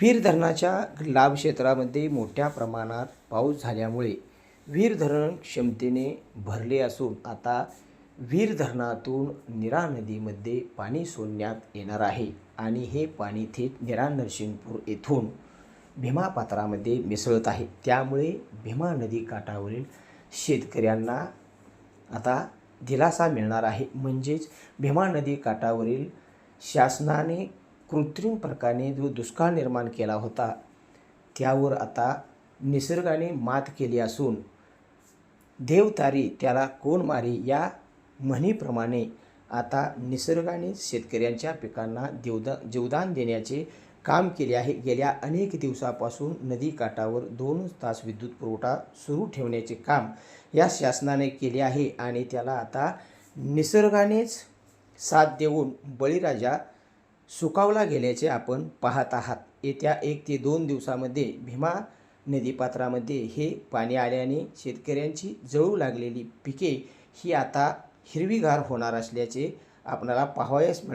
वीर धरणाच्या लाभ क्षेत्रामध्ये मोठ्या प्रमाणात पाऊस झाल्यामुळे वीर धरण क्षमतेने भरले असून आता वीर धरणातून नीरा नदीमध्ये पाणी सोडण्यात येणार आहे आणि हे पाणी थेट नीरा नरसिंगपूर येथून भीमा पात्रामध्ये मिसळत आहे. त्यामुळे भीमा नदी काठावरील शेतकऱ्यांना आता दिलासा मिळणार आहे. म्हणजेच भीमा नदी काठावरील शासनाने कृत्रिम प्रकारे जो दुष्काळ निर्माण केला होता त्यावर आता निसर्गाने मात केली असून देव तारी त्याला कोण मारी या म्हणीप्रमाणे आता निसर्गाने शेतकऱ्यांच्या पिकांना जीवदान देण्याचे काम केले आहे. गेल्या अनेक दिवसापासून नदी काठावर 2 तास विद्युत पुरवठा सुरू ठेवण्याचे काम या शासनाने केले आहे आणि त्याला आता निसर्गानेच साथ देऊन बळीराजा सुकावला गेल्याचे आपण पाहत आहात. येत्या 1 ते 2 दिवसामध्ये भीमा नदीपात्रामध्ये हे पाणी आल्याने शेतकऱ्यांची जळू लागलेली पिके ही आता हिरवीगार होणार असल्याचे आपल्याला पाहावयास मिळणार.